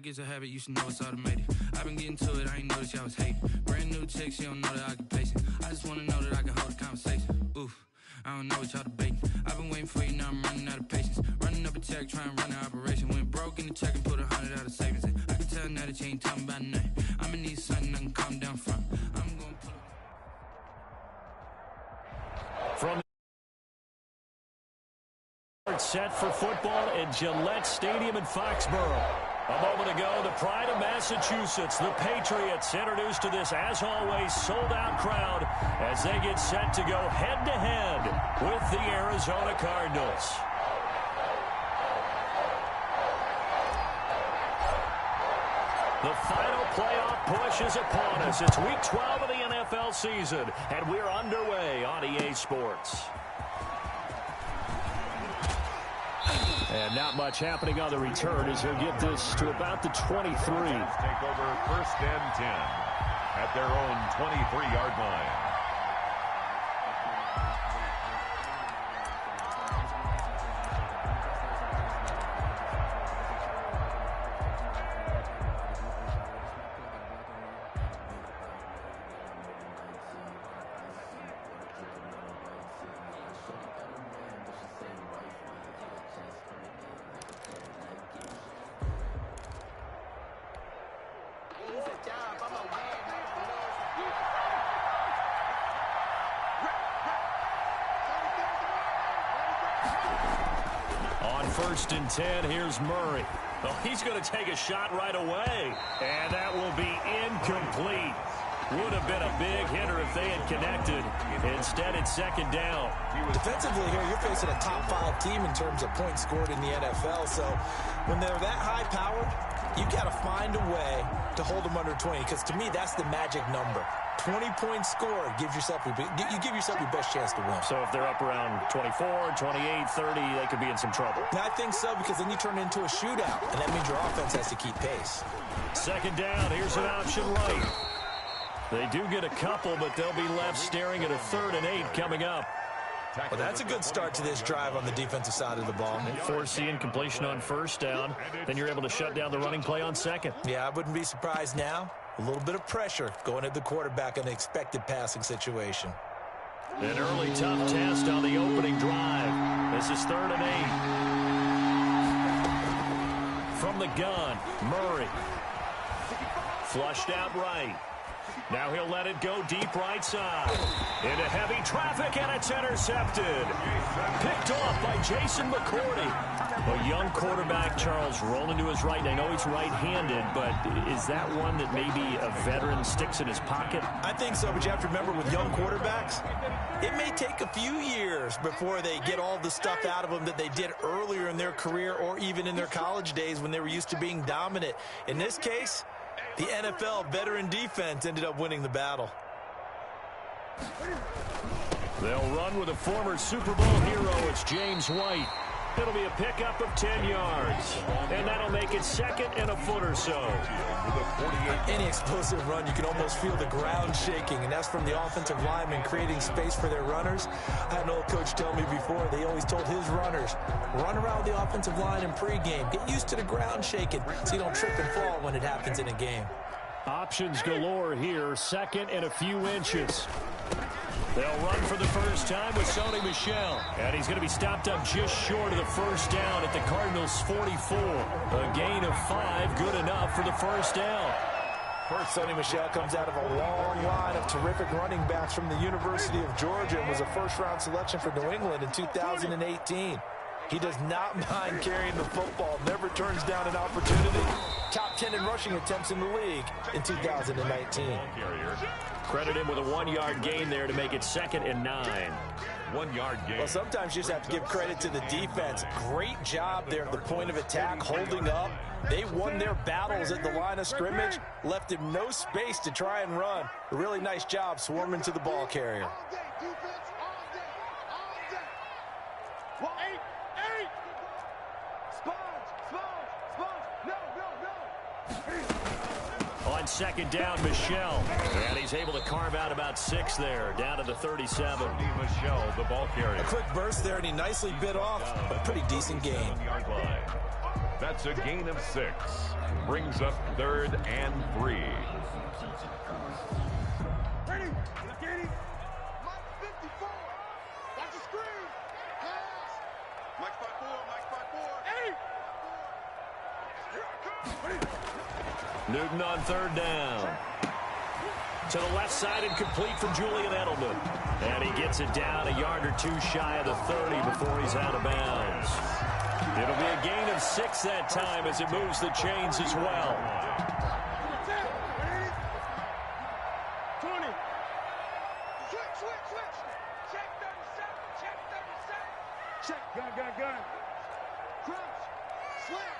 it's a habit, you should know it's automated. I've been getting to it, I ain't noticed y'all was hating. Brand new chick, she don't know the occupation. I just wanna know that I can hold a conversation. Oof, I don't know what y'all debating. I've been waiting for you, now I'm running out of patience. Running up a check, trying to run an operation. Went broke in the check and put 100 out of savings in. I can tell now that you ain't talking about nothing. I'ma need something I can calm down from. I'm gonna put from set for football at Gillette Stadium in Foxborough. A moment ago, the pride of Massachusetts, the Patriots, introduced to this, as always, sold-out crowd as they get set to go head-to-head with the Arizona Cardinals. The final playoff push is upon us. It's Week 12 of the NFL season, and we're underway on EA Sports. And not much happening on the return as he'll get this to about the 23. Take over 1st and 10 at their own 23-yard line. On 1st and 10, here's Murray. Well, he's going to take a shot right away, and that will be incomplete. Would have been a big hitter if they had connected. Instead, it's 2nd down. Defensively here, you're facing a top 5 team in terms of points scored in the NFL. So when they're that high-powered, you got to find a way to hold them under 20, because to me, that's the magic number. 20 points scored gives yourself you give yourself your best chance to win. So if they're up around 24, 28, 30, they could be in some trouble. And I think so, because then you turn it into a shootout, and that means your offense has to keep pace. 2nd down, here's an option right. They do get a couple, but they'll be left staring at a 3rd and 8 coming up. Well, that's a good start to this drive on the defensive side of the ball. Force the incompletion on 1st down. Then you're able to shut down the running play on 2nd. Yeah, I wouldn't be surprised now. A little bit of pressure going at the quarterback in an expected passing situation. An early tough test on the opening drive. This is 3rd and 8. From the gun, Murray. Flushed out right. Now he'll let it go deep right side. Into heavy traffic, and it's intercepted. Picked off by Jason McCourty. A young quarterback, Charles, rolling to his right. I know he's right-handed, but is that one that maybe a veteran sticks in his pocket? I think so, but you have to remember with young quarterbacks, it may take a few years before they get all the stuff out of them that they did earlier in their career or even in their college days when they were used to being dominant. In this case, the NFL veteran defense ended up winning the battle. They'll run with a former Super Bowl hero. It's James White. It'll be a pickup of 10 yards. And that'll make it 2nd and a foot or so. Any explosive run, you can almost feel the ground shaking, and that's from the offensive linemen creating space for their runners. I had an old coach tell me before, they always told his runners, run around the offensive line in pregame. Get used to the ground shaking so you don't trip and fall when it happens in a game. Options galore here. 2nd and a few inches. They'll run for the first time with Sony Michel. And he's going to be stopped up just short of the 1st down at the Cardinals' 44. A gain of 5, good enough for the 1st down. First, Sony Michel comes out of a long line of terrific running backs from the University of Georgia and was a first-round selection for New England in 2018. He does not mind carrying the football, never turns down an opportunity. Top 10 in rushing attempts in the league in 2019. Credit him with a 1-yard gain there to make it 2nd and 9. 1-yard gain. Well, sometimes you just have to give credit to the defense. Great job there at the point of attack, holding up. They won their battles at the line of scrimmage, left him no space to try and run. A really nice job swarming to the ball carrier. On 2nd down, Michel. And he's able to carve out about 6 there, down to the 37. Michel, the ball carrier. A quick burst there, and he nicely bit off, but a pretty decent gain. That's a gain of 6. Brings up 3rd and 3. Ready? Mike 54. Watch the screen. Pass. Mike 54. Mike 54. Hey. Here I come. Newton on 3rd down. To the left side and complete from Julian Edelman. And he gets it down a yard or 2 shy of the 30 before he's out of bounds. It'll be a gain of 6 that time as it moves the chains as well. 20. Switch. Check 37. Check 37. Check. Gun. Crouch. Slam.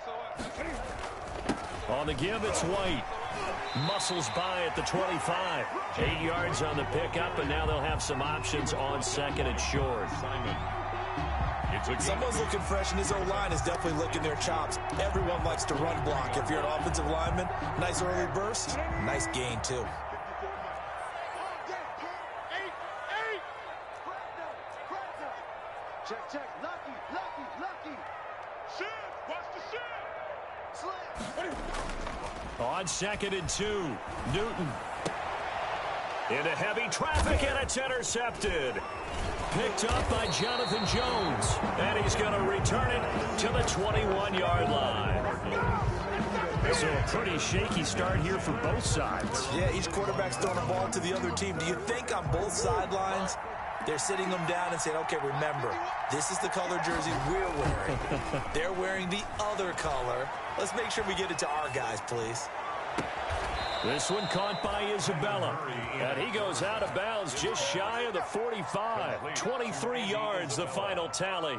SOS. On the give, it's White. Muscles by at the 25. 8 yards on the pickup, and now they'll have some options on 2nd and short. Someone's looking fresh, and his O-line is definitely licking their chops. Everyone likes to run block. If you're an offensive lineman, nice early burst, nice gain, too. Check. Lucky. Shin. Watch the shin. Slam. On 2nd and 2, Newton. Into heavy traffic, and it's intercepted. Picked up by Jonathan Jones. And he's going to return it to the 21-yard line. So a pretty shaky start here for both sides. Yeah, each quarterback's throwing a ball to the other team. Do you think on both sidelines they're sitting them down and saying, okay, remember, this is the color jersey we're wearing. They're wearing the other color. Let's make sure we get it to our guys, please. This one caught by Isabella. And he goes out of bounds just shy of the 45. 23 yards, the final tally.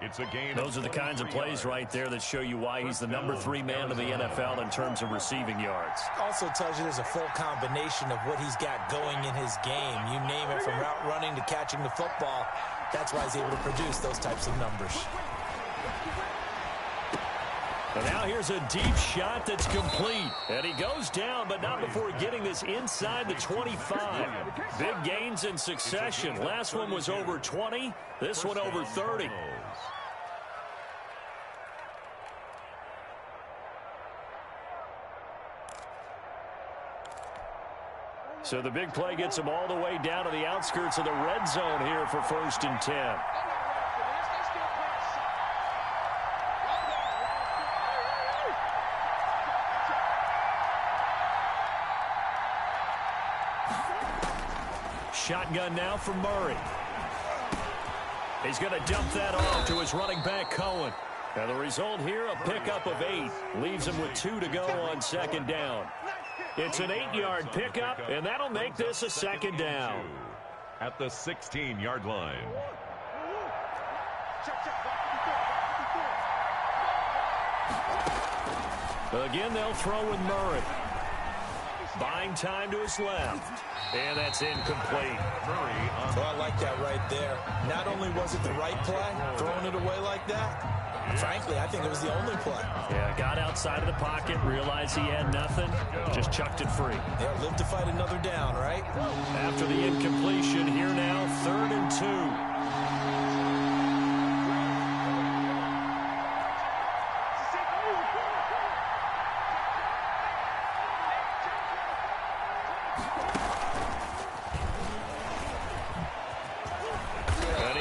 It's a gain. Those are the kinds of plays right there that show you why he's the number 3 man of the NFL in terms of receiving yards. Also tells you there's a full combination of what he's got going in his game. You name it, from route running to catching the football. That's why he's able to produce those types of numbers. And now here's a deep shot that's complete. And he goes down, but not before getting this inside the 25. Big gains in succession. Last one was over 20. This one over 30. So the big play gets them all the way down to the outskirts of the red zone here for 1st and 10. Shotgun now for Murray. He's going to dump that off to his running back, Cohen. And the result here, a pickup of 8. Leaves him with 2 to go on 2nd down. It's an 8-yard pickup, and that'll make this a 2nd down. At the 16-yard line. Again, they'll throw with Murray. Buying time to his left. And that's incomplete. So I like that right there. Not only was it the right play, throwing it away like that, frankly, I think it was the only play. Yeah, got outside of the pocket, realized he had nothing, just chucked it free. Yeah, live to fight another down, right? After the incompletion, here now, 3rd and 2.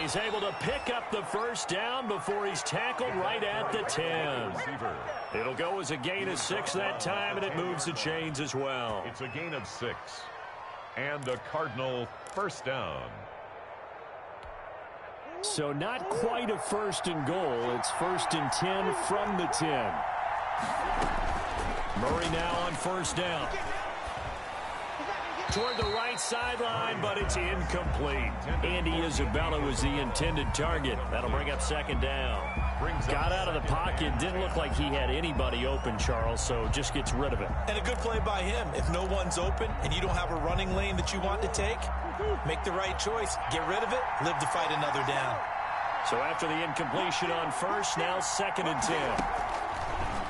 He's able to pick up the 1st down before he's tackled right at the 10. It'll go as a gain of 6 that time, and it moves the chains as well. It's a gain of 6. And a Cardinal 1st down. So not quite a 1st and goal. It's 1st and 10 from the 10. Murray now on 1st down. Toward the right sideline, but it's incomplete. Andy Isabella was the intended target. That'll bring up 2nd down. Got out of the pocket. Didn't look like he had anybody open, Charles, so just gets rid of it. And a good play by him. If no one's open and you don't have a running lane that you want to take, make the right choice. Get rid of it. Live to fight another down. So after the incompletion on 1st, now 2nd and 10.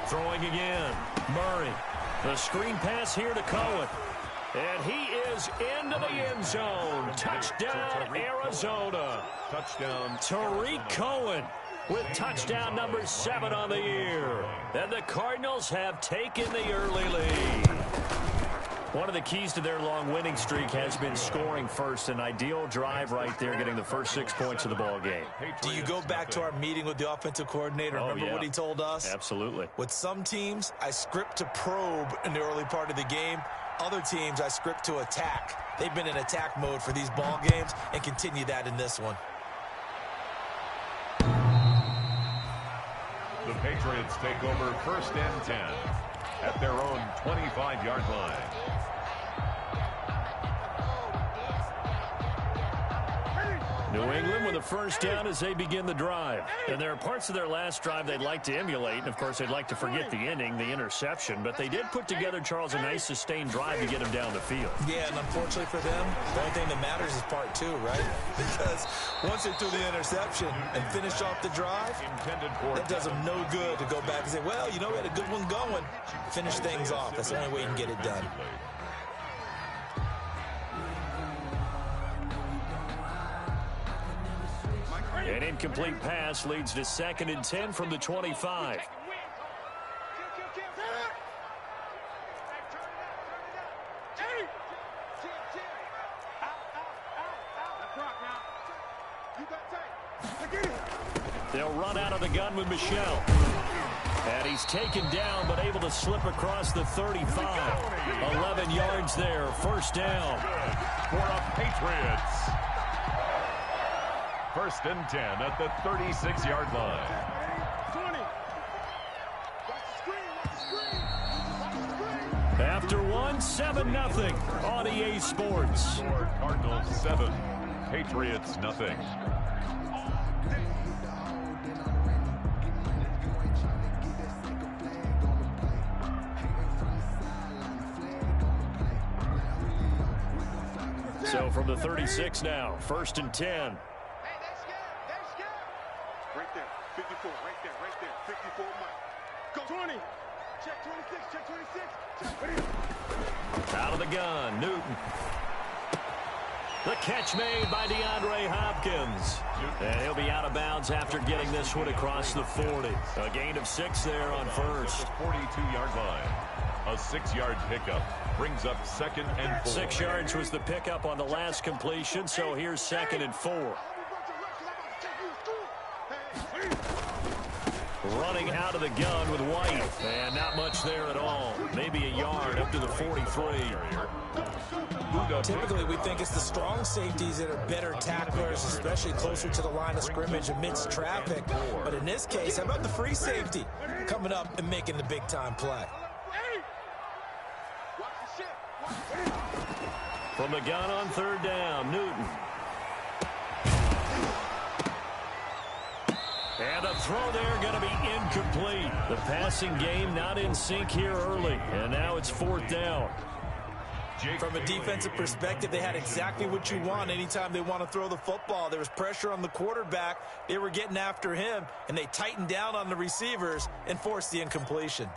Throwing again. Murray. The screen pass here to Cohen. And he is into the end zone. Touchdown, Arizona. Touchdown. Tariq Cohen with touchdown number 7 on the year. And the Cardinals have taken the early lead. One of the keys to their long winning streak has been scoring first. An ideal drive right there, getting the first 6 points of the ball game. Do you go back to our meeting with the offensive coordinator? Remember what he told us? Absolutely. With some teams, I script to probe in the early part of the game. Other teams, I script to attack. They've been in attack mode for these ball games and continue that in this one. The Patriots take over 1st and 10 at their own 25-yard line. New England with a first down as they begin the drive. And there are parts of their last drive they'd like to emulate. And, of course, they'd like to forget the inning, the interception. But they did put together, Charles, a nice sustained drive to get him down the field. Yeah, and unfortunately for them, the only thing that matters is part 2, right? Because once they threw the interception and finished off the drive, that does them no good to go back and say, well, you know, we had a good one going. Finish things off. That's the only way you can get it done. An incomplete pass leads to 2nd and 10 from the 25. They'll run out of the gun with Michel. And he's taken down, but able to slip across the 35. 11 yards there, first down. For the Patriots. 1st and 10 at the 36-yard line. 20. Watch the screen, watch the screen. After one, 7-0 on EA Sports. Score Cardinals 7, Patriots nothing. So from the 36 now, 1st and 10. Right there, 54, right there, 54, Mike. Go 20. Check 26, check 26. Check. Out of the gun, Newton. The catch made by DeAndre Hopkins. And he'll be out of bounds after getting this one across the 40. A gain of 6 there on first. 42-yard line. A 6-yard pickup brings up 2nd and 4. 6 yards was the pickup on the last completion, so here's 2nd and 4. Running out of the gun with White. And not much there at all. Maybe a yard up to the 43. Typically, we think it's the strong safeties that are better tacklers, especially closer to the line of scrimmage amidst traffic. But in this case, how about the free safety coming up and making the big-time play? From the gun on 3rd down, Newton. And a throw there going to be incomplete. The passing game not in sync here early. And now it's 4th down. From a defensive perspective, they had exactly what you want anytime they want to throw the football. There was pressure on the quarterback. They were getting after him, and they tightened down on the receivers and forced the incompletion.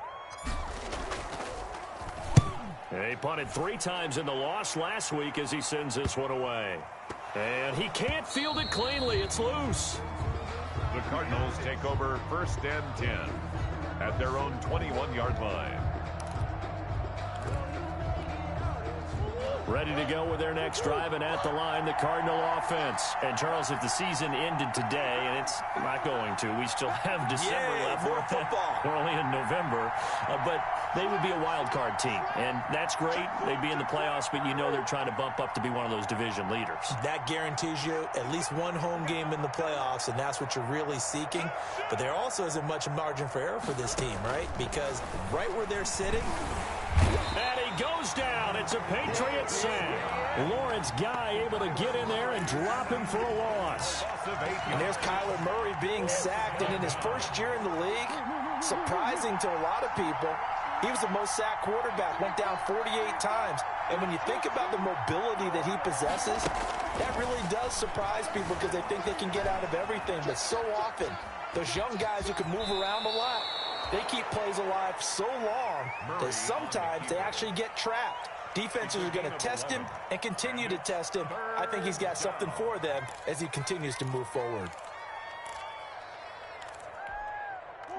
He punted 3 times in the loss last week as he sends this one away. And he can't field it cleanly. It's loose. The Cardinals take over 1st and 10 at their own 21-yard line. Ready to go with their next drive, and at the line, the Cardinal offense. And, Charles, if the season ended today, and it's not going to, we still have December left. More football. We're only in November. But they would be a wild card team, and that's great. They'd be in the playoffs, but you know they're trying to bump up to be one of those division leaders. That guarantees you at least one home game in the playoffs, and that's what you're really seeking. But there also isn't much margin for error for this team, right? Because right where they're sitting, and he goes down. It's a Patriot sack. Lawrence Guy able to get in there and drop him for a loss. And there's Kyler Murray being sacked, and in his first year in the league, surprising to a lot of people, he was the most sacked quarterback, went down 48 times. And when you think about the mobility that he possesses, that really does surprise people because they think they can get out of everything. But so often, those young guys who can move around a lot, they keep plays alive so long that sometimes they actually get trapped. Defenses are going to test him and continue to test him. I think he's got something for them as he continues to move forward.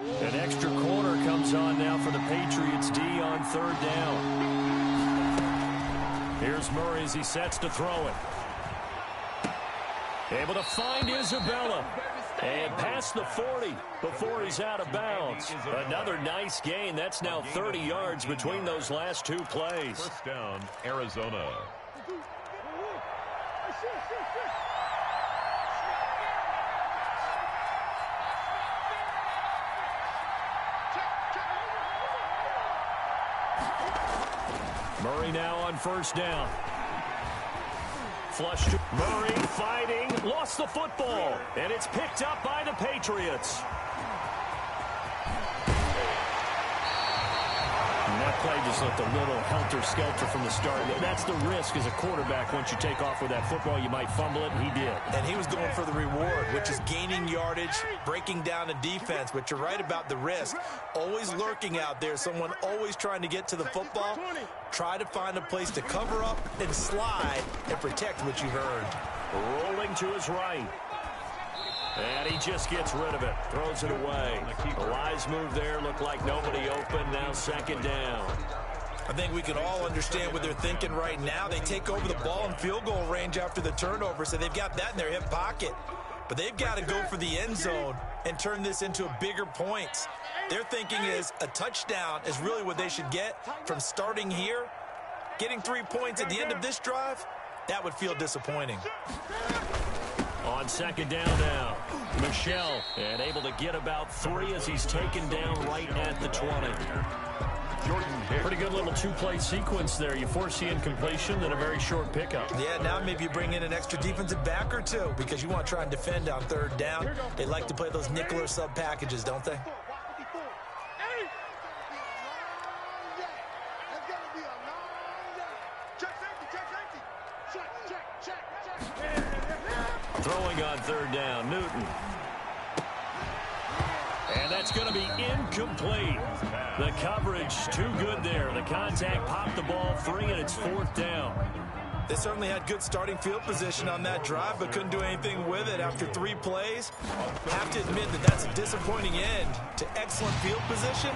An extra quarter comes on now for the Patriots D on third down. Here's Murray as he sets to throw it. Able to find Isabella. And past the 40 before he's out of bounds. Another nice gain. That's now 30 yards between those last two plays. First down, Arizona. Murray now on first down. Flush to Murray, fighting, lost the football, and it's picked up by the Patriots. And that play just looked a little helter-skelter from the start. That's the risk as a quarterback. Once you take off with that football, you might fumble it, and he did. And he was going for the reward, which is gaining yardage, breaking down a defense. But you're right about the risk. Always lurking out there, someone always trying to get to the football. Try to find a place to cover up and slide and protect what you've earned. Rolling to his right. And he just gets rid of it. Throws it away. A wise move there. Looked like nobody open. Now second down. I think we can all understand what they're thinking right now. They take over the ball in field goal range after the turnover, so they've got that in their hip pocket. But they've got to go for the end zone and turn this into a bigger points. Their thinking is a touchdown is really what they should get from starting here. Getting 3 points at the end of this drive, that would feel disappointing. On second down now, Michel, and able to get about 3 as he's taken down right at the 20. Pretty good little two-play sequence there. You force the incompletion, then a very short pickup. Yeah, now maybe you bring in an extra defensive back or two because you want to try and defend on third down. They like to play those nickel or sub packages, don't they? Throwing on third down, Newton. And that's going to be incomplete. The coverage too good there. The contact popped the ball free, and it's fourth down. They certainly had good starting field position on that drive, but couldn't do anything with it after 3 plays. Have to admit that that's a disappointing end to excellent field position.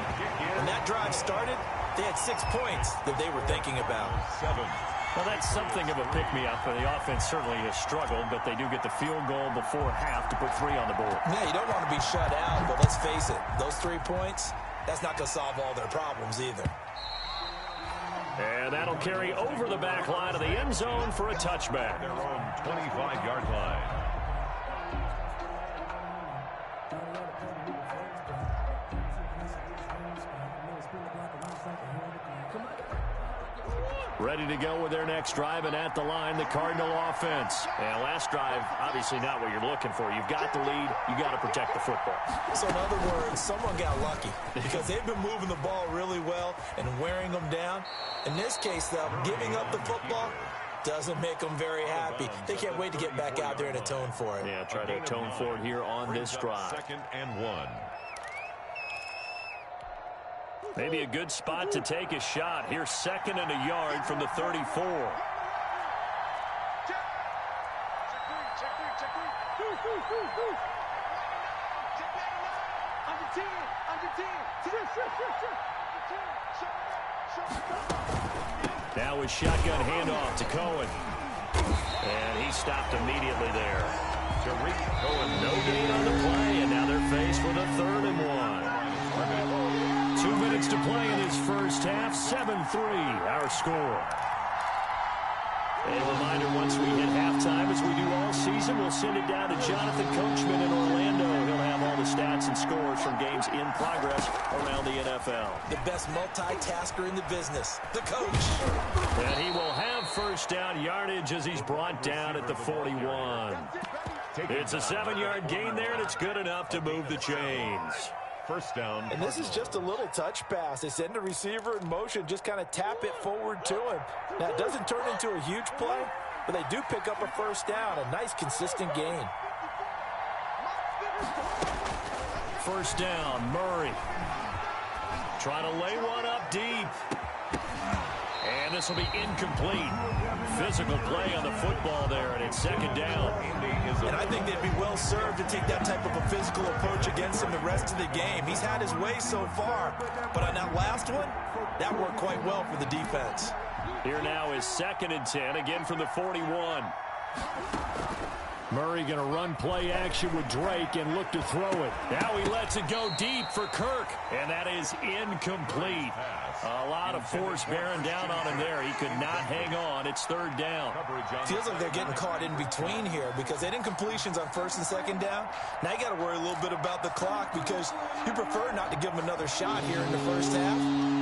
When that drive started, they had 6 points that they were thinking about. Well, that's something of a pick-me-up. The offense certainly has struggled, but they do get the field goal before half to put 3 on the board. Yeah, you don't want to be shut out, but let's face it, those 3 points, that's not going to solve all their problems either. And that'll carry over the back line of the end zone for a touchback. Their own 25-yard line. Ready to go with their next drive, and at the line, the Cardinal offense. And last drive, obviously not what you're looking for. You've got the lead. You've got to protect the football. So in other words, someone got lucky because they've been moving the ball really well and wearing them down. In this case, though, giving up the football doesn't make them very happy. They can't wait to get back out there and atone for it. Yeah, try to atone for it here on this drive. 2nd and 1. Maybe a good spot to take a shot. Here's 2nd and a yard from the 34. Now with shotgun handoff to Cohen. And he stopped immediately there. Tariq Cohen, No gain on the play, and now they're faced with a 3rd and 1. 2 minutes to play in his first half. 7-3, our score. A reminder, once we hit halftime, as we do all season, we'll send it down to Jonathan Coachman in Orlando. He'll have all the stats and scores from games in progress around the NFL. The best multitasker in the business, the coach. And he will have first down yardage as he's brought down at the 41. It's a 7-yard gain there, and it's good enough to move the chains. First down. And this is just a little touch pass. They send a receiver in motion, just kind of tap it forward to him. Now, it doesn't turn into a huge play, but they do pick up a first down, a nice, consistent gain. First down, Murray. Trying to lay one up deep. And this will be incomplete. Physical play on the football there, and it's 2nd down. And I think they'd be well served to take that type of a physical physical approach against him the rest of the game. He's had his way so far, but on that last one, that worked quite well for the defense. Here now is 2nd and 10, again from the 41. Murray going to run play action with Drake and look to throw it. Now he lets it go deep for Kirk, and that is incomplete. A lot of force bearing down on him there. He could not hang on. It's 3rd down. Feels like they're getting caught in between here because they didn't completions on 1st and 2nd down. Now you got to worry a little bit about the clock because you prefer not to give them another shot here in the first half.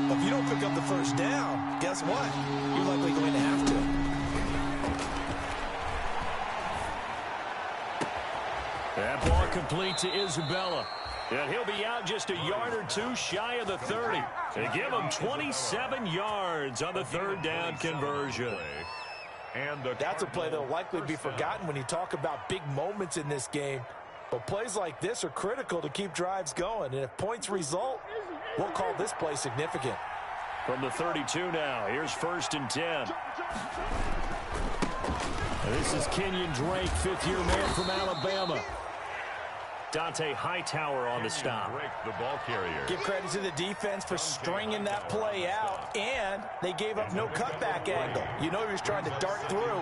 But if you don't pick up the 1st down, guess what? You're likely going to have to. That ball complete to Isabella. And he'll be out just a yard or two shy of the 30. They give him 27 yards on the 3rd down conversion. That's a play that will likely be forgotten when you talk about big moments in this game. But plays like this are critical to keep drives going. And if points result, we'll call this play significant. From the 32 now, here's 1st and 10. This is Kenyon Drake, 5th-year man from Alabama. Dante Hightower on the stop. The ball carrier. Give credit to the defense for stringing that play out, and they gave up no cutback angle. You know he was trying to dart through.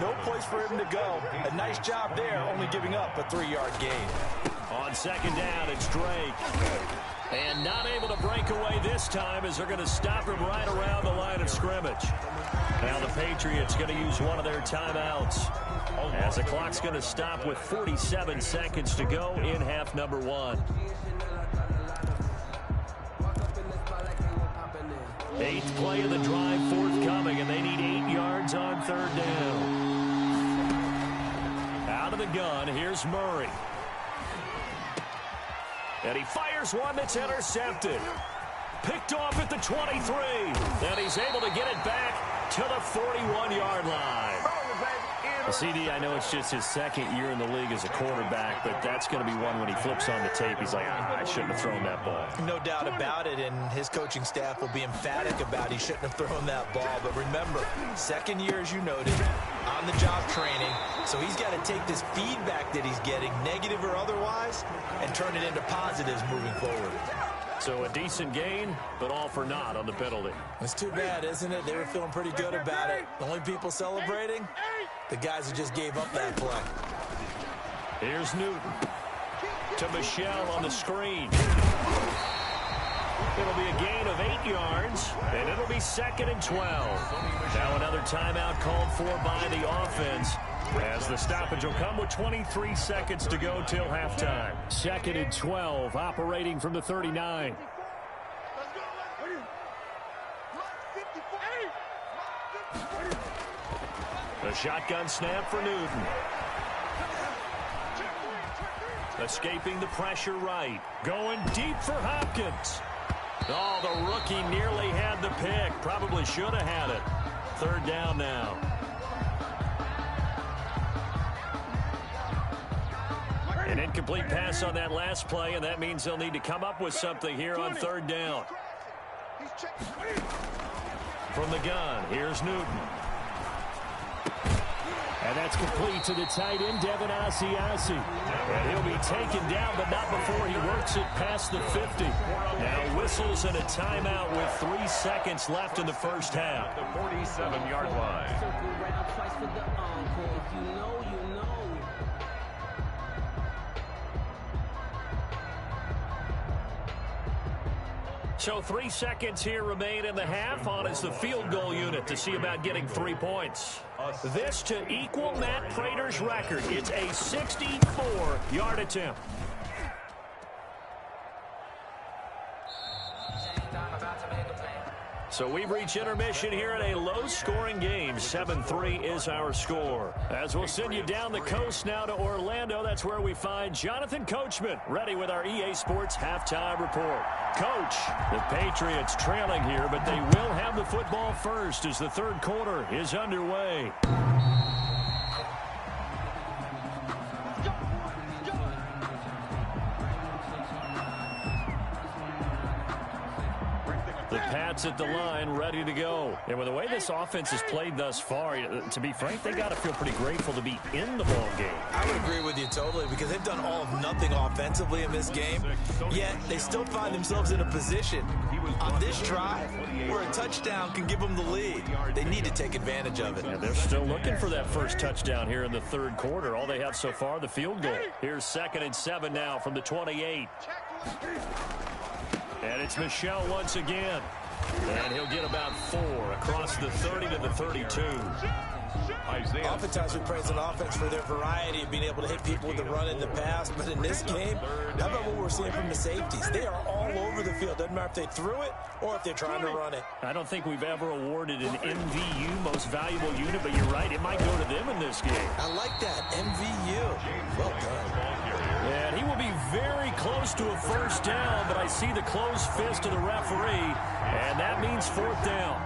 No place for him to go. A nice job there, only giving up a 3-yard gain. On 2nd down, it's Drake. And not able to break away this time as they're going to stop him right around the line of scrimmage. Now the Patriots going to use one of their timeouts as the clock's going to stop with 47 seconds to go in half number 1. 8th play of the drive forthcoming, and they need 8 yards on 3rd down. Out of the gun, here's Murray. And he fires one that's intercepted. Picked off at the 23. And he's able to get it back to the 41-yard line. Well, CD, I know it's just his 2nd year in the league as a quarterback, but that's going to be one when he flips on the tape. He's like, I shouldn't have thrown that ball. No doubt about it, and his coaching staff will be emphatic about he shouldn't have thrown that ball. But remember, 2nd year, as you noted, on-the-job training. So he's got to take this feedback that he's getting, negative or otherwise, and turn it into positives moving forward. So a decent gain, but all for naught on the penalty. It's too bad, isn't it? They were feeling pretty good about it. The only people celebrating, the guys who just gave up that play. Here's Newton to Michelle on the screen. It'll be a gain of 8 yards, and it'll be 2nd and 12. Now another timeout called for by the offense, as the stoppage will come with 23 seconds to go till halftime. 2nd and 12, operating from the 39. The shotgun snap for Newton. Escaping the pressure right. Going deep for Hopkins. Oh, the rookie nearly had the pick. Probably should have had it. 3rd down now. An incomplete pass on that last play, and that means they'll need to come up with something here on 3rd down. From the gun, here's Newton. And that's complete to the tight end, Devin Asiasi. And he'll be taken down, but not before he works it past the 50. Now whistles and a timeout with 3 seconds left in the first half. The 47-yard line. So 3 seconds here remain in the half. On is the field goal unit to see about getting 3 points. This to equal Matt Prater's record. It's a 64-yard attempt. So we've reached intermission here in a low-scoring game. 7-3 is our score. As we'll send you down the coast now to Orlando, that's where we find Jonathan Coachman, ready with our EA Sports halftime report. Coach, the Patriots trailing here, but they will have the football first as the 3rd quarter is underway. The Pats at the line, ready to go. And with the way this offense has played thus far, to be frank, they got to feel pretty grateful to be in the ball game. I would agree with you totally because they've done all of nothing offensively in this game, yet they still find themselves in a position on this drive where a touchdown can give them the lead. They need to take advantage of it. And they're still looking for that first touchdown here in the third quarter. All they have so far, the field goal. Here's 2nd and 7 now from the 28. And it's Michel once again. And he'll get about 4 across the 30 to the 32. Oftentimes we praise an offense for their variety of being able to hit people with the run in the pass, but in this game, how about what we're seeing from the safeties? They are all over the field. Doesn't matter if they threw it or if they're trying to run it. I don't think we've ever awarded an MVU, most valuable unit, but you're right, it might go to them in this game. I like that, MVU. Well done. And he will be very close to a first down, but I see the closed fist of the referee, and that means 4th down.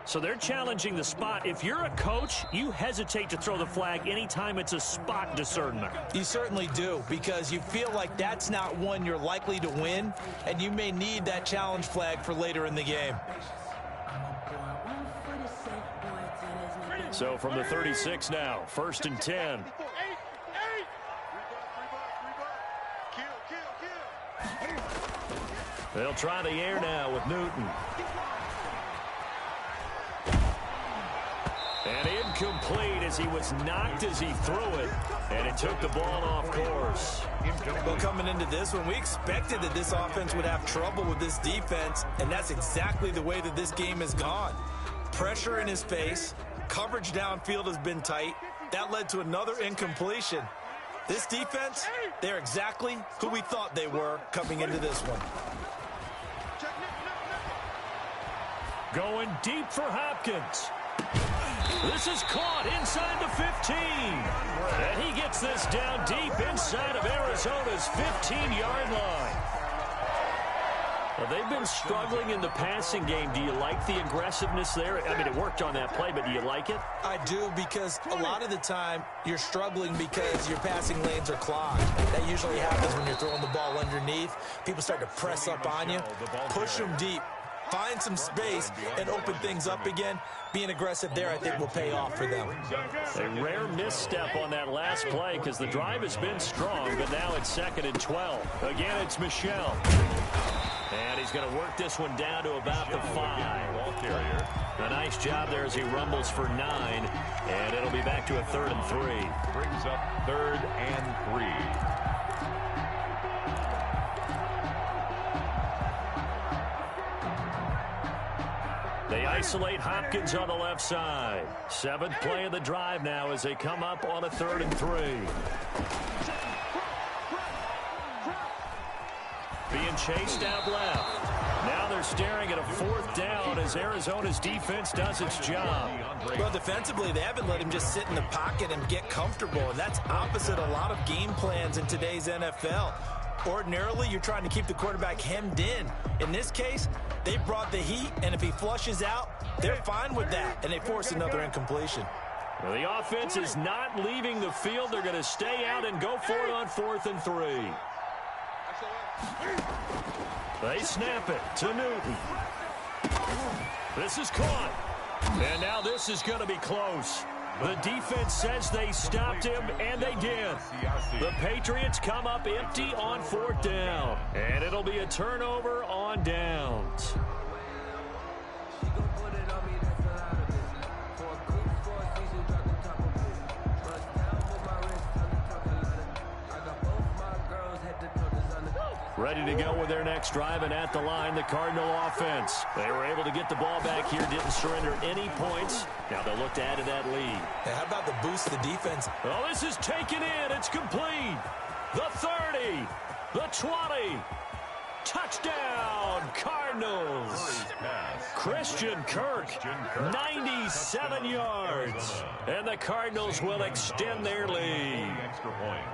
So they're challenging the spot. If you're a coach, you hesitate to throw the flag anytime it's a spot discernment. You certainly do, because you feel like that's not one you're likely to win, and you may need that challenge flag for later in the game. So from the 36 now, 1st and 10. They'll try the air now with Newton. And incomplete as he was knocked as he threw it. And it took the ball off course. Well, coming into this one, we expected that this offense would have trouble with this defense, and that's exactly the way that this game has gone. Pressure in his face. Coverage downfield has been tight. That led to another incompletion. This defense, they're exactly who we thought they were coming into this one. Going deep for Hopkins. This is caught inside the 15. And he gets this down deep inside of Arizona's 15-yard line. Well, they've been struggling in the passing game. Do you like the aggressiveness there? I mean, it worked on that play, but do you like it? I do, because a lot of the time you're struggling because your passing lanes are clogged. That usually happens when you're throwing the ball underneath. People start to press up on you, push them deep. Find some space and open things up again. Being aggressive there, I think, will pay off for them. A rare misstep on that last play because the drive has been strong, but now it's 2nd and 12. Again, it's Michel. And he's going to work this one down to about the 5. A nice job there as he rumbles for 9. And it'll be back to a 3rd and 3. Brings up 3rd and 3. They isolate Hopkins on the left side. 7th play of the drive now as they come up on a 3rd and 3. Being chased out left. Now they're staring at a 4th down as Arizona's defense does its job. Well, defensively, they haven't let him just sit in the pocket and get comfortable, and that's opposite a lot of game plans in today's NFL. Ordinarily, you're trying to keep the quarterback hemmed in. In this case, they brought the heat, and if he flushes out, they're fine with that, and they force another incompletion. Well, the offense is not leaving the field. They're going to stay out and go for it on 4th and 3. They snap it to Newton. This is caught. And now this is going to be close. The defense says they stopped him, and they did. The Patriots come up empty on 4th down. And it'll be a turnover on downs. Ready to go with their next drive, and at the line, the Cardinal offense. They were able to get the ball back here, didn't surrender any points. Now they'll look to add to that lead. How about the boost the defense? Oh, this is taken in. It's complete. The 30, the 20. Touchdown, Cardinals. Christian Kirk, 97 yards. And the Cardinals will extend their lead. Extra point.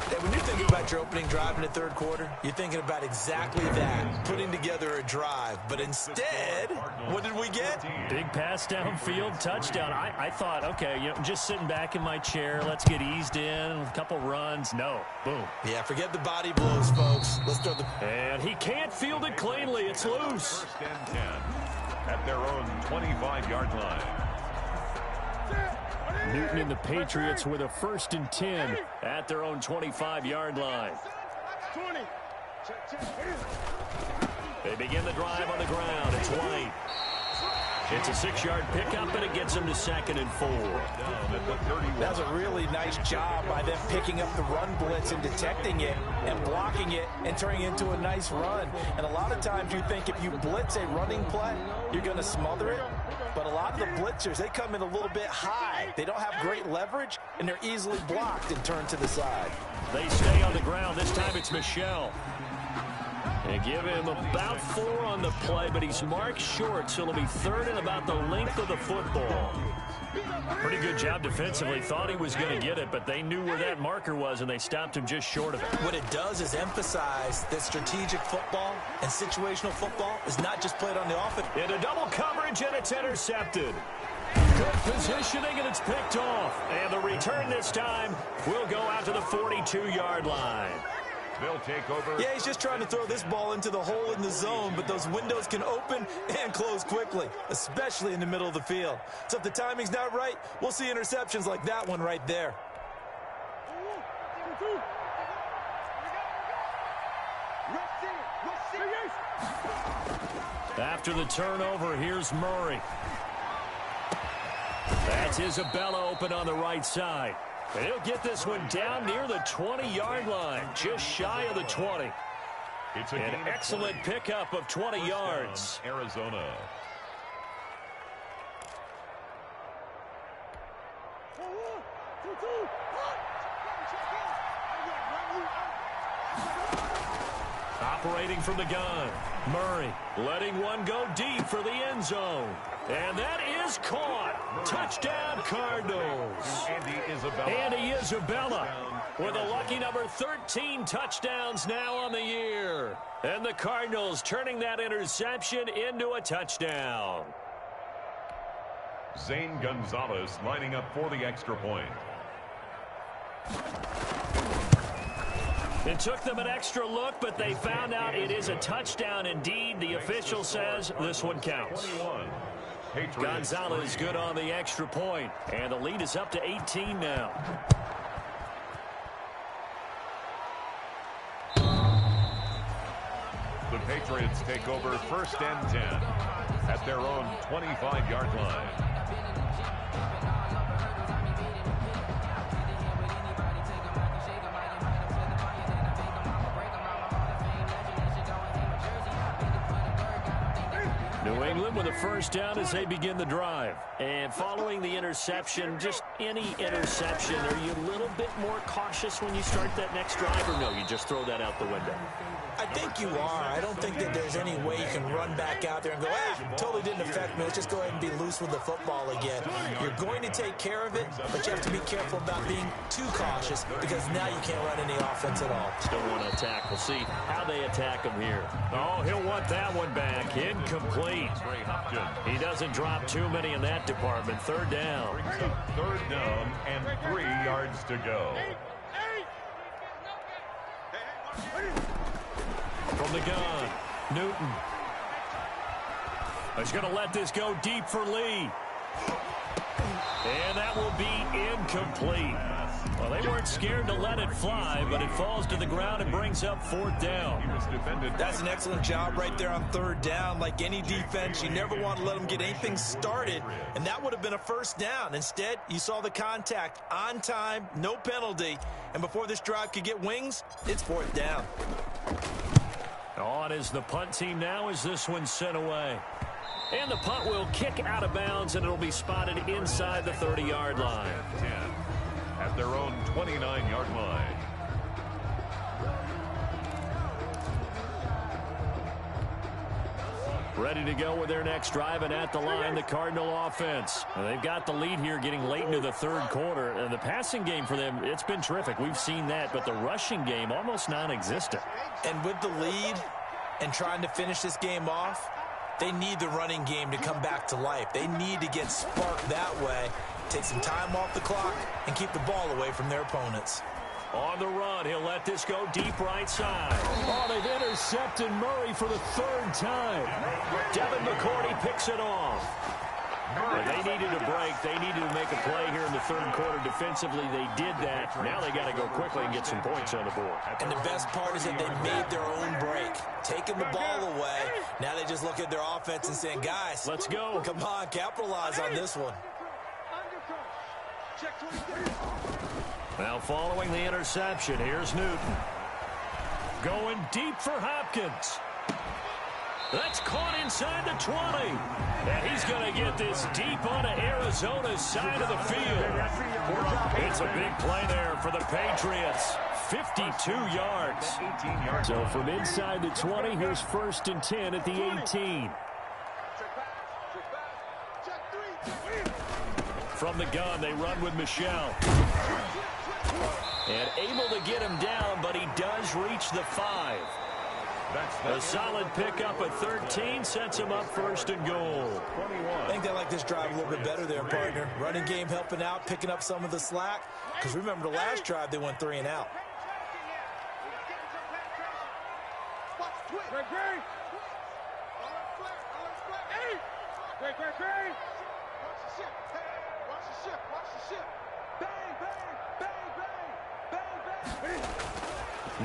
Hey, when you're thinking about your opening drive in the third quarter, you're thinking about exactly that, putting together a drive. But instead, what did we get? Big pass downfield, touchdown. I thought, okay, just sitting back in my chair, let's get eased in, a couple runs. No, boom. Yeah, forget the body blows, folks. Let's throw the... And he can't field it cleanly. It's loose. First and 10 at their own 25-yard line. Newton and the Patriots with a 1st and 10 at their own 25-yard line. 20. They begin the drive on the ground. It's White. It's a 6-yard pickup, and it gets them to 2nd and 4. That was a really nice job by them picking up the run blitz and detecting it and blocking it and turning it into a nice run. And a lot of times you think if you blitz a running play, you're going to smother it. But a lot of the blitzers, they come in a little bit high. They don't have great leverage, and they're easily blocked and turned to the side. They stay on the ground. This time it's Michel. They give him about 4 on the play, but he's marked short, so it'll be 3rd and about the length of the football. Pretty good job defensively. Thought he was going to get it, but they knew where that marker was, and they stopped him just short of it. What it does is emphasize that strategic football and situational football is not just played on the offense. Into double coverage, and it's intercepted. Good positioning, and it's picked off. And the return this time will go out to the 42-yard line. They'll take over. Yeah, he's just trying to throw this ball into the hole in the zone, but those windows can open and close quickly, especially in the middle of the field. So if the timing's not right, we'll see interceptions like that one right there. After the turnover, here's Murray. That's Isabella open on the right side. And he'll get this one down near the 20-yard line, just shy of the 20. It's An excellent pickup of 20 yards. Arizona. Operating from the gun, Murray letting one go deep for the end zone. And that is caught. Touchdown, Cardinals. Andy Isabella with a lucky number 13 touchdowns now on the year. And the Cardinals turning that interception into a touchdown. Zane Gonzalez lining up for the extra point. It took them an extra look, but they found out it is a touchdown indeed. The official says this one counts. Gonzalez good on the extra point, and the lead is up to 18 now. The Patriots take over 1st and 10 at their own 25-yard line. New England with a 1st down as they begin the drive. And following the interception, just any interception, are you a little bit more cautious when you start that next drive, or no, you just throw that out the window? I think you are. I don't think that there's any way you can run back out there and go, totally didn't affect me. Let's just go ahead and be loose with the football again. You're going to take care of it, but you have to be careful about being too cautious because now you can't run any offense at all. Still want to attack. We'll see how they attack him here. Oh, he'll want that one back. Incomplete. He doesn't drop too many in that department. 3rd down. 3rd down and 3 yards to go. From the gun, Newton. He's going to let this go deep for Lee. And that will be incomplete. Well, they weren't scared to let it fly, but it falls to the ground and brings up 4th down. That's an excellent job right there on 3rd down. Like any defense, you never want to let them get anything started, and that would have been a 1st down. Instead, you saw the contact on time, no penalty, and before this drive could get wings, it's 4th down. On is the punt team now as this one's sent away. And the punt will kick out of bounds, and it'll be spotted inside the 30-yard line. 10 at their own 29-yard line. Ready to go with their next drive, and at the line, the Cardinal offense. They've got the lead here getting late into the third quarter. And the passing game for them, it's been terrific. We've seen that, but the rushing game almost non-existent. And with the lead and trying to finish this game off, they need the running game to come back to life. They need to get sparked that way, take some time off the clock, and keep the ball away from their opponents. On the run, he'll let this go deep right side. Oh, they've intercepted Murray for the third time. Devin McCourty picks it off. But they needed a break. They needed to make a play here in the third quarter defensively. They did that. Now they got to go quickly and get some points on the board. And the best part is that they made their own break, taking the ball away. Now they just look at their offense and saying, guys, let's go. Come on, capitalize on this one. Now following the interception, here's Newton. Going deep for Hopkins. That's caught inside the 20. And he's going to get this deep onto Arizona's side of the field. It's a big play there for the Patriots. 52 yards. So from inside the 20, here's 1st and 10 at the 18. From the gun, they run with Michel. And able to get him down, but he does reach the 5. A solid pickup at 13 sets him up 1st and goal. I think they like this drive a little bit better there, partner. Running game helping out, picking up some of the slack. Because remember, the last drive, they went 3 and out.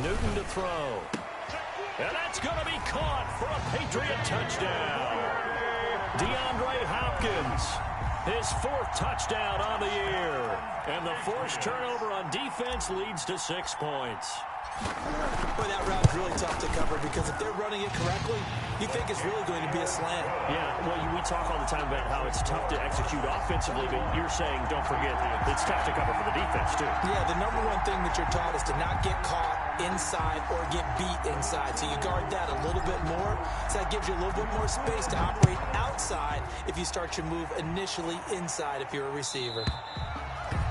Newton to throw. And that's going to be caught for a Patriot touchdown. DeAndre Hopkins, his 4th touchdown on the year. And the forced turnover on defense leads to 6 points. Boy, that route's really tough to cover because if they're running it correctly, you think it's really going to be a slant. Yeah, well, we talk all the time about how it's tough to execute offensively, but you're saying, don't forget, it's tough to cover for the defense, too. Yeah, the number one thing that you're taught is to not get caught inside or get beat inside. So you guard that a little bit more. So that gives you a little bit more space to operate outside if you start your move initially inside if you're a receiver.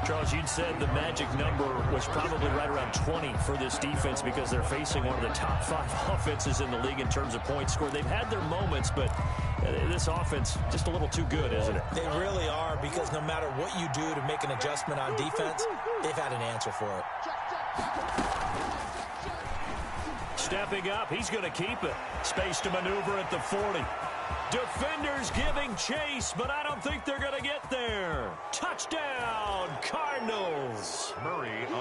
Charles, you'd said the magic number was probably right around 20 for this defense because they're facing one of the top 5 offenses in the league in terms of points scored. They've had their moments, but this offense just a little too good, isn't it? They really are, because no matter what you do to make an adjustment on defense, they've had an answer for it. Stepping up, he's going to keep it. Space to maneuver at the 40. Defenders giving chase, but I don't think they're going to get there. Touchdown, Cardinals.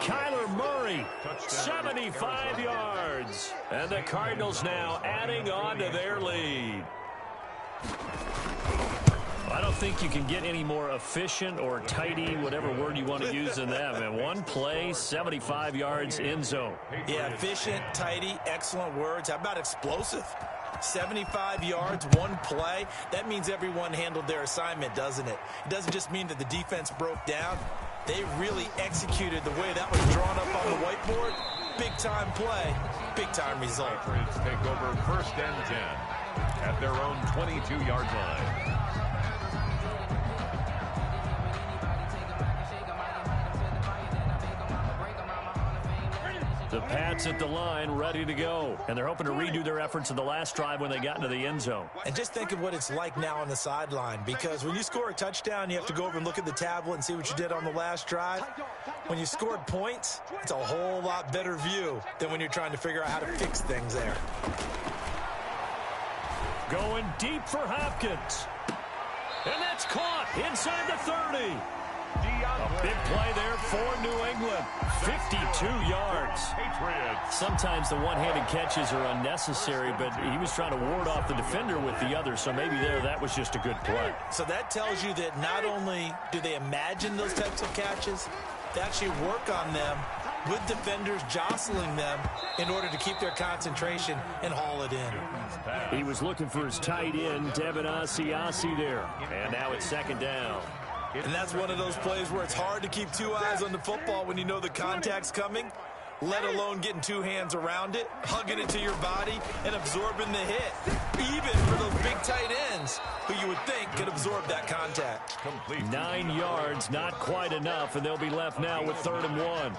Kyler Murray, 75 yards. And the Cardinals now adding on to their lead. I don't think you can get any more efficient or tidy, whatever word you want to use in that. Man, one play, 75 yards, end zone. Yeah, efficient, tidy, excellent words. How about explosive? 75 yards, one play. That means everyone handled their assignment, doesn't it? It doesn't just mean that the defense broke down. They really executed the way that was drawn up on the whiteboard. Big-time play, big-time result. Patriots take over 1st and 10 at their own 22-yard line. The Pats at the line, ready to go. And they're hoping to redo their efforts in the last drive when they got into the end zone. And just think of what it's like now on the sideline, because when you score a touchdown, you have to go over and look at the tablet and see what you did on the last drive. When you scored points, it's a whole lot better view than when you're trying to figure out how to fix things there. Going deep for Hopkins. And that's caught inside the 30. A big play there for New England. 52 yards. Sometimes the one-handed catches are unnecessary, but he was trying to ward off the defender with the other, so maybe that was just a good play. So that tells you that not only do they imagine those types of catches, they actually work on them with defenders jostling them in order to keep their concentration and haul it in. He was looking for his tight end, Devin Asiasi there. And now it's 2nd down. And that's one of those plays where it's hard to keep 2 eyes on the football when you know the contact's coming. let alone getting two hands around it, hugging it to your body, and absorbing the hit. Even for those big tight ends who you would think could absorb that contact. 9 yards, not quite enough, and they'll be left now with 3rd and 1.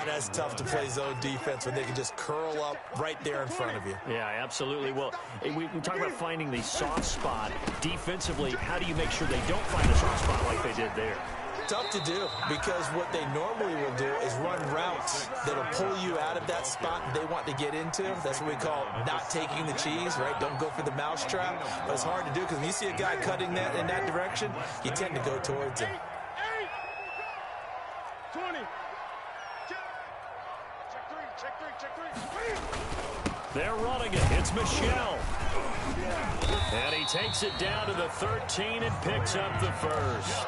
That's tough to play zone defense when they can just curl up right there in front of you. Yeah, absolutely. Well, we talk about finding the soft spot. Defensively, how do you make sure they don't find a soft spot like they did there? Tough to do, because what they normally will do is run routes that'll pull you out of that spot they want to get into. That's what we call not taking the cheese, right? Don't go for the mousetrap. But it's hard to do because when you see a guy cutting that in that direction, you tend to go towards him. 20. Check three. They're running it. It's Michel. And he takes it down to the 13 and picks up the first.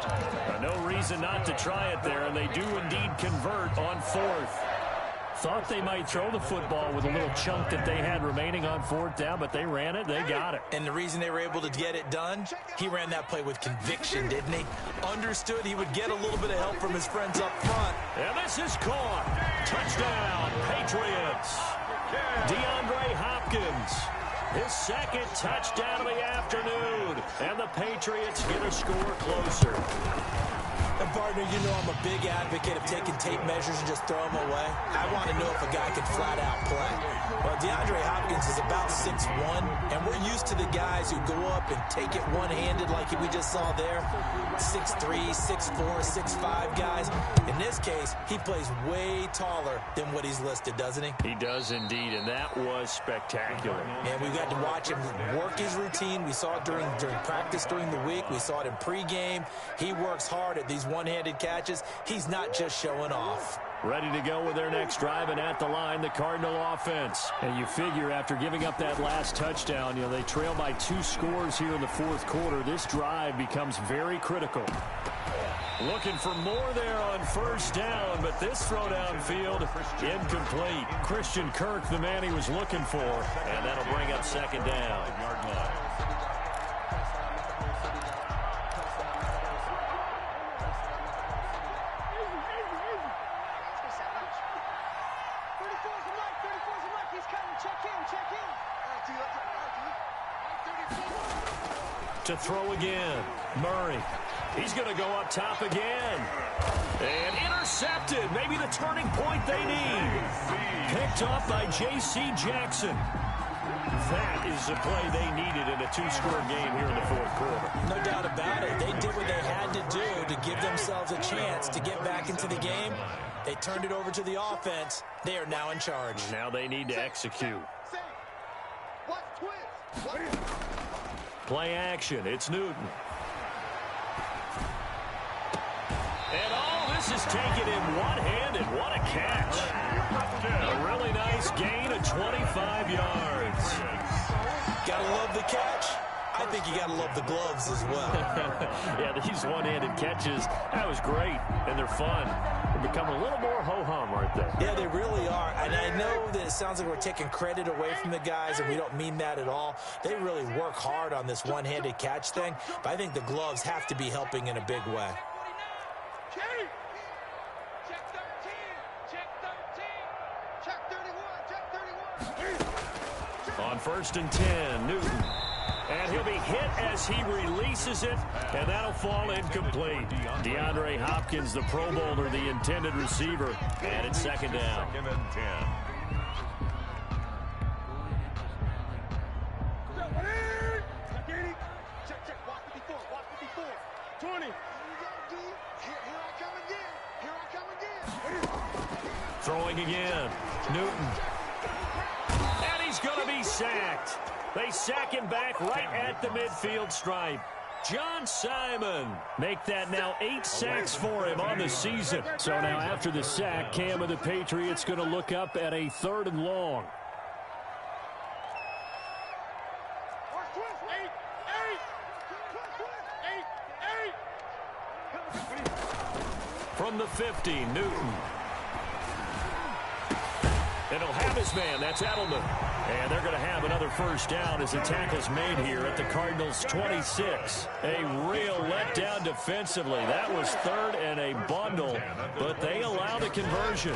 No reason not to try it there, and they do indeed convert on 4th. Thought they might throw the football with a little chunk that they had remaining on 4th down, but they ran it. They got it. And the reason they were able to get it done, he ran that play with conviction, didn't he? Understood he would get a little bit of help from his friends up front. And this is caught. Touchdown, Patriots. DeAndre Hopkins. His 2nd touchdown of the afternoon. And the Patriots get a score closer. And partner, you know I'm a big advocate of taking tape measures and just throw them away. I want to know if a guy can flat out play. Well, DeAndre Hopkins is about 6'1", and we're used to the guys who go up and take it one-handed like we just saw there. 6'3", 6'4", 6'5 guys. In this case, he plays way taller than what he's listed, doesn't he? He does indeed, and that was spectacular. And we got to watch him work his routine. We saw it during practice during the week. We saw it in pregame. He works hard at these one-handed catches. He's not just showing off. Ready to go with their next drive, and at the line, the Cardinal offense. And you figure after giving up that last touchdown, they trail by 2 scores here in the 4th quarter. This drive becomes very critical. Looking for more there on 1st down, but this throw downfield incomplete. Christian Kirk, the man he was looking for, and that'll bring up 2nd down. To throw again, Murray. He's going to go up top again. And intercepted. Maybe the turning point they need. Picked off by J.C. Jackson. That is the play they needed in a 2-score game here in the 4th quarter. No doubt about it. They did what they had to do to give themselves a chance to get back into the game. They turned it over to the offense. They are now in charge. Now they need to execute. Play action. It's Newton. And all this is taken in one-handed. What a catch. A really nice gain of 25 yards. Gotta love the catch. I think you gotta love the gloves as well. Yeah, these one-handed catches, that was great, and they're fun. They're becoming a little more ho-hum, aren't they? Yeah, they really are, and I know that it sounds like we're taking credit away from the guys, and we don't mean that at all. They really work hard on this one-handed catch thing, but I think the gloves have to be helping in a big way. On 1st and 10, Newton. And he'll be hit as he releases it, and that'll fall incomplete. DeAndre Hopkins, the Pro Bowler, the intended receiver, and it's 2nd down. 2nd and 10. Check. Watch 54. 20. Here I come again. Throwing again. Newton. And he's going to be sacked. They sack him back right at the midfield stripe. John Simon make that now 8 sacks for him on the season. So now after the sack, Cam of the Patriots going to look up at a 3rd and long. From the 50, Newton. And he'll have his man. That's Edelman. And they're going to have another 1st down as the tackle's made here at the Cardinals' 26. A real letdown defensively. That was 3rd and a bundle, but they allow the conversion.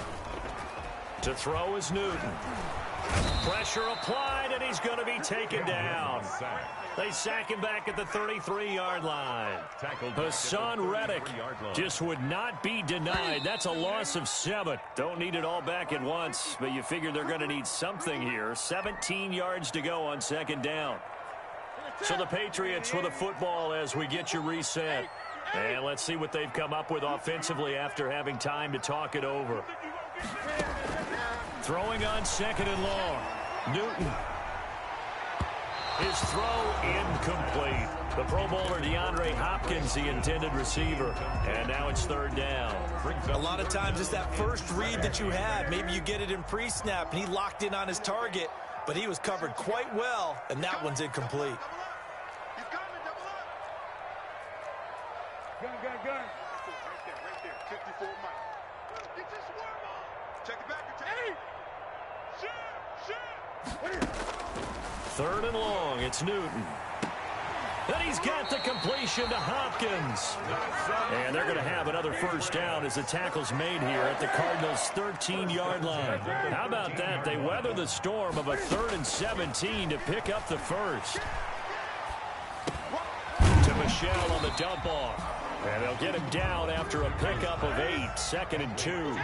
To throw is Newton. Pressure applied, and he's going to be taken down. They sack him back at the 33-yard line. Hassan Reddick just would not be denied. That's a loss of 7. Don't need it all back at once, but you figure they're going to need something here. 17 yards to go on second down. So the Patriots with a football as we get you reset. And let's see what they've come up with offensively after having time to talk it over. Throwing on second and long. Newton. His throw incomplete. The Pro Bowler DeAndre Hopkins, the intended receiver. And now it's third down. A lot of times it's that first read that you had. Maybe you get it in pre-snap, and he locked in on his target, but he was covered quite well, and that one's incomplete. Gun. Right there. 54 Mike. Get this swarm on. Check it back. Hey! Shit! Third and long, it's Newton. Then he's got the completion to Hopkins. And they're going to have another first down as the tackle's made here at the Cardinals' 13-yard line. How about that? They weather the storm of a 3rd and 17 to pick up the first. To Michel on the dump off. And they'll get him down after a pickup of 8, 2nd and 2.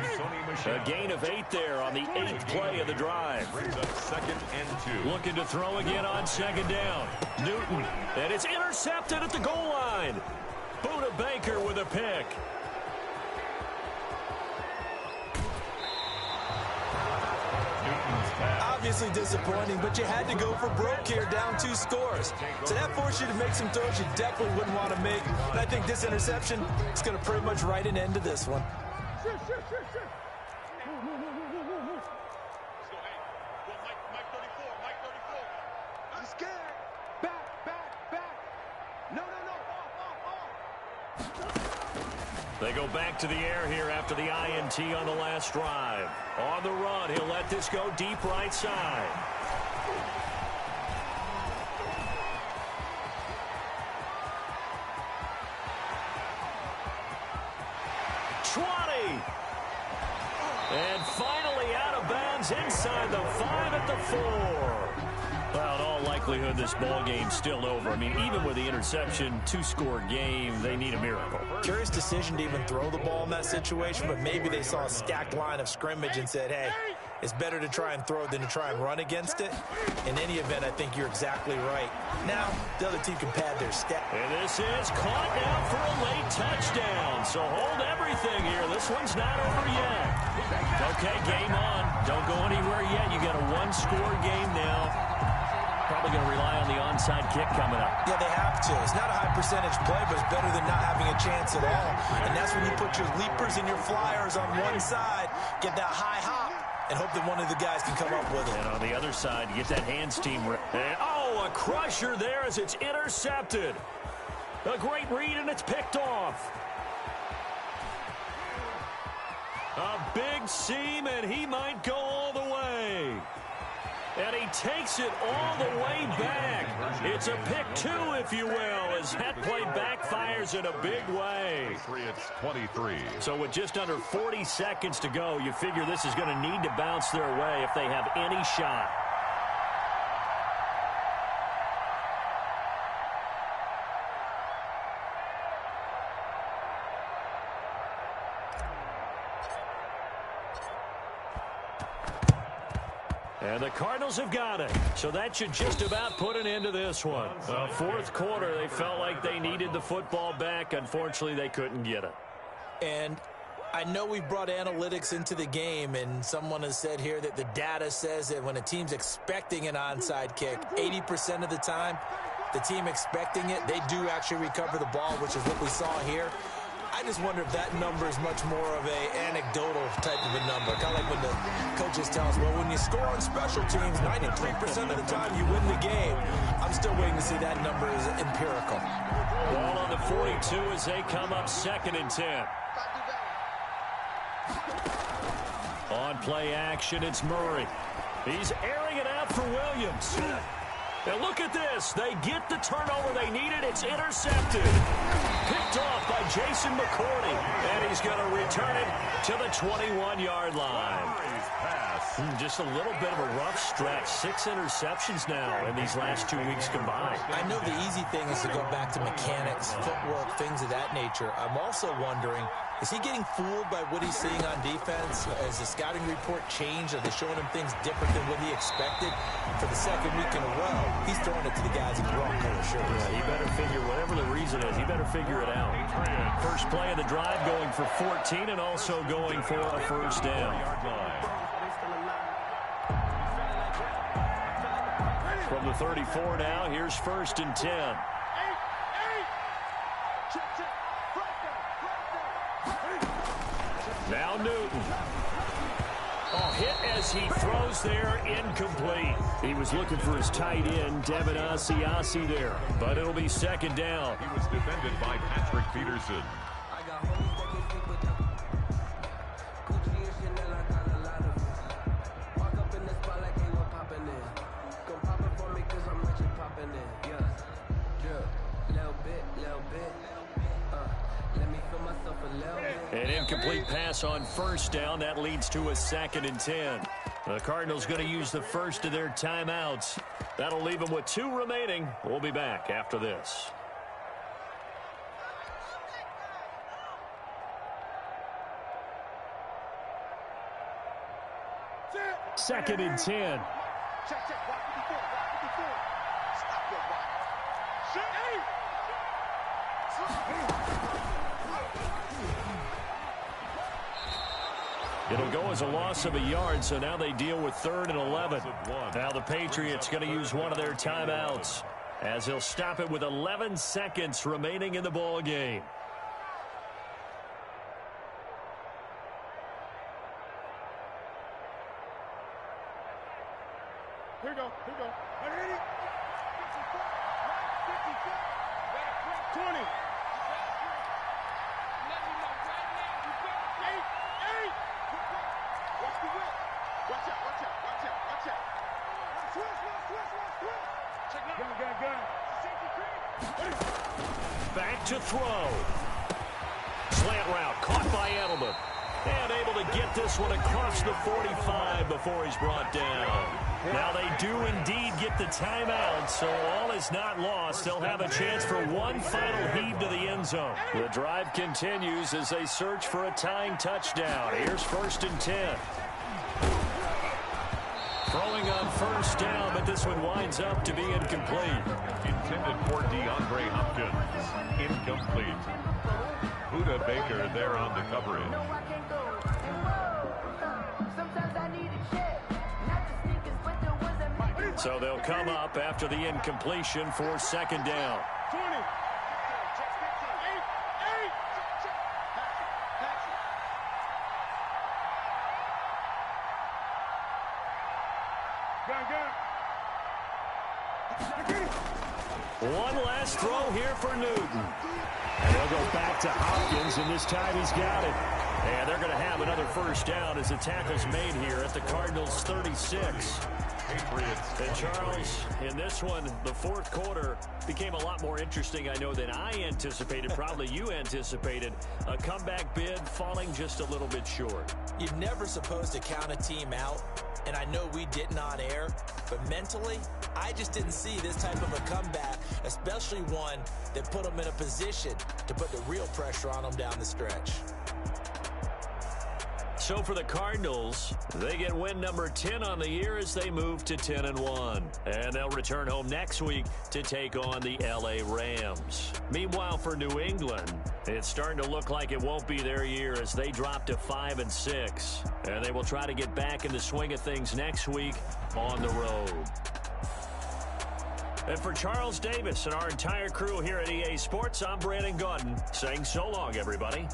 A gain of 8 there on the 8th play of the drive. Second and 2. Looking to throw again on second down. Newton. And it's intercepted at the goal line. Buda Baker with a pick. Obviously disappointing, but you had to go for broke here, down 2 scores. So that forced you to make some throws you definitely wouldn't want to make. And I think this interception is going to pretty much write an end to this one. Sure. Mike 34. I'm scared. Back. No. Off. They go back to the air here after the INT on the last drive. On the run, he'll let this go deep right side. And finally out of bounds inside the 5 at the 4. Well, in all likelihood, this ball game's still over. I mean, even with the interception, 2-score game, they need a miracle. Curious decision to even throw the ball in that situation, but maybe they saw a stacked line of scrimmage and said, hey, it's better to try and throw than to try and run against it. In any event, I think you're exactly right. Now, the other team can pad their stat. And this is caught now for a late touchdown. So hold everything here. This one's not over yet. Okay, game on. Don't go anywhere yet. You got a 1-score game now. Probably going to rely on the onside kick coming up. Yeah, they have to. It's not a high percentage play, but it's better than not having a chance at all. And that's when you put your leapers and your flyers on one side, get that high hop, and hope that one of the guys can come up with it. And on the other side, you get that hands team. And, oh, a crusher there as it's intercepted. A great read, and it's picked off. A big seam, and he might go all the way. And he takes it all the way back. It's a pick 2, if you will, as that play backfires in a big way. Patriots 23. So with just under 40 seconds to go, you figure this is going to need to bounce their way if they have any shot. And the Cardinals have got it. So that should just about put an end to this one. Fourth quarter, they felt like they needed the football back. Unfortunately, they couldn't get it. And I know we brought analytics into the game, and someone has said here that the data says that when a team's expecting an onside kick, 80% of the time, the team expecting it, they do actually recover the ball, which is what we saw here. I just wonder if that number is much more of an anecdotal type of a number. Kind of like when the coaches tell us, well, when you score on special teams, 93% of the time you win the game. I'm still waiting to see that number is empirical. Ball on the 42 as they come up 2nd and 10. On play action, it's Murray. He's airing it out for Williams. And look at this. They get the turnover they needed. It's intercepted. picked off by Jason McCourty, and he's going to return it to the 21-yard line. Nice pass. Just a little bit of a rough stretch. 6 interceptions now in these last 2 weeks combined. I know the easy thing is to go back to mechanics, footwork, things of that nature. I'm also wondering, is he getting fooled by what he's seeing on defense? Has the scouting report changed? Are they showing him things different than what he expected? For the second week in a row, he's throwing it to the guys in brown color shirts. Yeah, he better figure, whatever the reason is, he better figure it out. First play of the drive going for 14 and also going for a first down. From the 34 now, here's 1st and 10. Now Newton. Oh, hit as he throws there, incomplete. He was looking for his tight end, Devin Asiasi there, but it'll be 2nd down. He was defended by Patrick Peterson. An incomplete pass on 1st down. That leads to a 2nd and 10. The Cardinals going to use the first of their timeouts. That'll leave them with 2 remaining. We'll be back after this. Second and 10. Check, watch 54, watch 54. Stop your watch. It'll go as a loss of a yard, so now they deal with 3rd and 11. Now the Patriots going to use one of their timeouts as they'll stop it with 11 seconds remaining in the ball game. Here we go. 20. Back to throw. Slant route caught by Edelman. And able to get this one across the 45 before he's brought down. Now they do indeed get the timeout, so all is not lost. They'll have a chance for one final heave to the end zone. The drive continues as they search for a tying touchdown. Here's 1st and 10. Throwing on 1st down, but this one winds up to be incomplete. Intended for DeAndre Hopkins. Incomplete. Buda Baker there on the coverage. So they'll come up after the incompletion for 2nd down. 20. One last throw here for Newton. And they'll go back to Hopkins, and this time he's got it. And they're going to have another 1st down as the tackle's made here at the Cardinals' 36. And Charles, in this one, the 4th quarter became a lot more interesting, I know, than I anticipated. Probably you anticipated. A comeback bid falling just a little bit short. You're never supposed to count a team out, and I know we didn't on air, but mentally, I just didn't see this type of a comeback, especially one that put them in a position to put the real pressure on them down the stretch. So for the Cardinals, they get win number 10 on the year as they move to 10-1. And they'll return home next week to take on the LA Rams. Meanwhile, for New England, it's starting to look like it won't be their year as they drop to 5-6. And they will try to get back in the swing of things next week on the road. And for Charles Davis and our entire crew here at EA Sports, I'm Brandon Gaudin saying so long, everybody.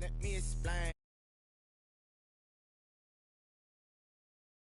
Let me explain.